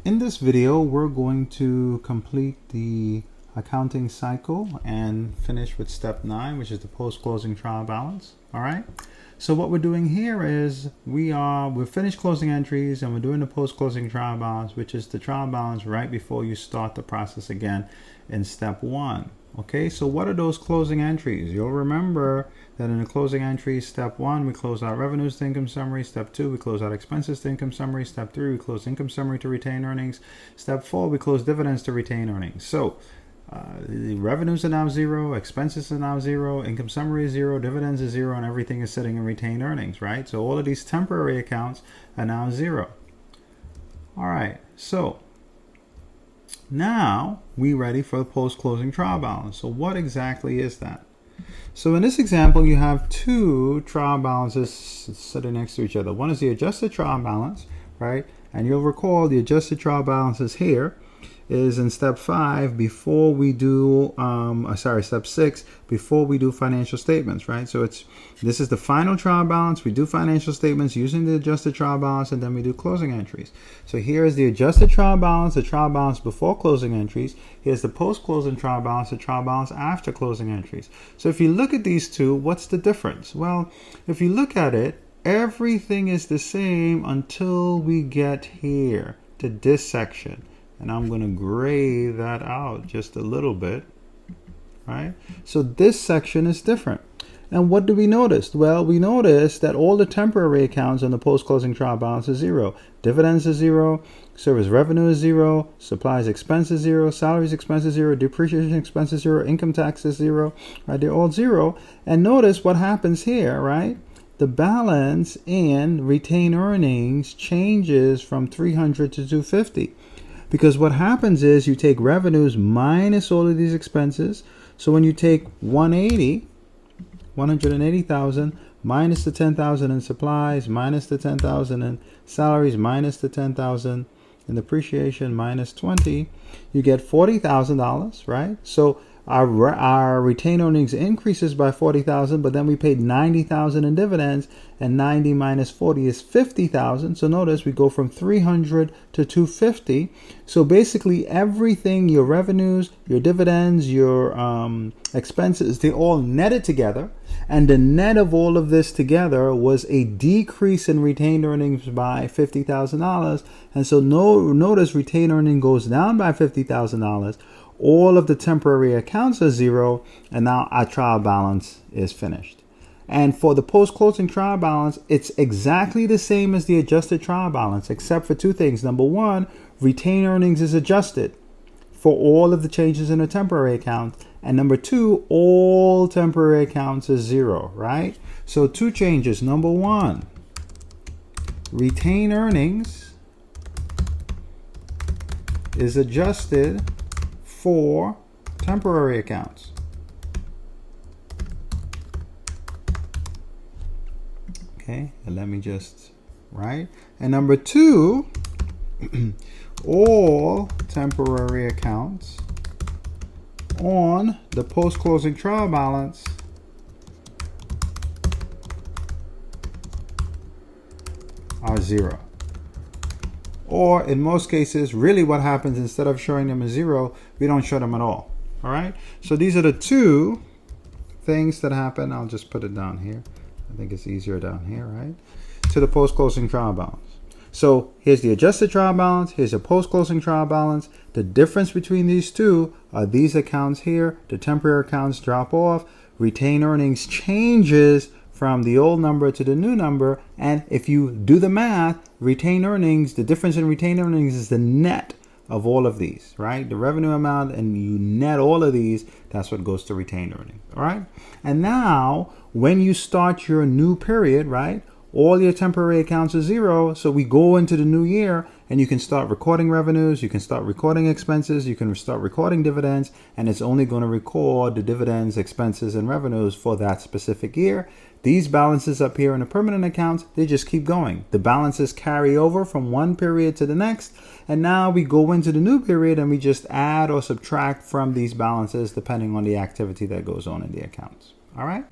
In this video, we're going to complete the accounting cycle and finish with step 9, which is the post-closing trial balance. All right. So what we're doing here is we've finished closing entries and we're doing the post-closing trial balance, which is the trial balance right before you start the process again in step 1. Okay, so what are those closing entries? You'll remember that in the closing entries, step 1, we close out revenues to income summary. Step 2, we close out expenses to income summary. Step 3, we close income summary to retained earnings. Step 4, we close dividends to retained earnings. So the revenues are now 0, expenses are now 0, income summary is 0, dividends is 0, and everything is sitting in retained earnings, right? So all of these temporary accounts are now 0. All right, so now we're ready for the post-closing trial balance. So what exactly is that? So in this example, you have two trial balances sitting next to each other. One is the adjusted trial balance, right? And you'll recall the adjusted trial balance is here, is in step 5 before we do, step 6 before we do financial statements, right? So this is the final trial balance. We do financial statements using the adjusted trial balance, and then we do closing entries. So here is the adjusted trial balance, the trial balance before closing entries. Here's the post-closing trial balance, the trial balance after closing entries. So if you look at these two, what's the difference? Well, if you look at it, everything is the same until we get here to this section. And I'm going to gray that out just a little bit, right? So this section is different. And what do we notice? Well, we notice that all the temporary accounts on the post-closing trial balance is 0. Dividends is 0, service revenue is 0, supplies expense is 0, salaries expense is 0, depreciation expense is 0, income tax is 0, right? They're all 0. And notice what happens here, right? The balance in retained earnings changes from 300 to 250. Because what happens is you take revenues minus all of these expenses. So when you take 180,000 minus the 10,000 in supplies, minus the 10,000 in salaries, minus the 10,000 in depreciation, minus 20, you get $40,000, right? So our retained earnings increases by 40,000, but then we paid 90,000 in dividends, and 90 minus 40 is 50,000. So notice we go from 300 to 250. So basically everything, your revenues, your dividends, your expenses, they all netted together. And the net of all of this together was a decrease in retained earnings by $50,000. And so notice retained earning goes down by $50,000. All of the temporary accounts are 0, and now our trial balance is finished. And for the post-closing trial balance, it's exactly the same as the adjusted trial balance, except for two things. Number one, retained earnings is adjusted for all of the changes in the temporary account. And number two, all temporary accounts is 0, right? So two changes. Number one, retained earnings is adjusted for temporary accounts. Okay, and let me just, right? And number two, all temporary accounts on the post-closing trial balance are 0. Or in most cases, really what happens, instead of showing them as 0, we don't show them at all. All right. So these are the two things that happen. I'll just put it down here. I think it's easier down here, right? To the post-closing trial balance. So here's the adjusted trial balance. Here's the post-closing trial balance. The difference between these two are these accounts here. The temporary accounts drop off. Retained earnings changes from the old number to the new number. And if you do the math, retained earnings, the difference in retained earnings is the net of all of these, right? The revenue amount, and you net all of these, that's what goes to retained earnings, all right? And now, when you start your new period, right, all your temporary accounts are 0, so we go into the new year, and you can start recording revenues, you can start recording expenses, you can start recording dividends, and it's only going to record the dividends, expenses, and revenues for that specific year. These balances up here in the permanent accounts, they just keep going. The balances carry over from one period to the next, and now we go into the new period and we just add or subtract from these balances depending on the activity that goes on in the accounts. All right?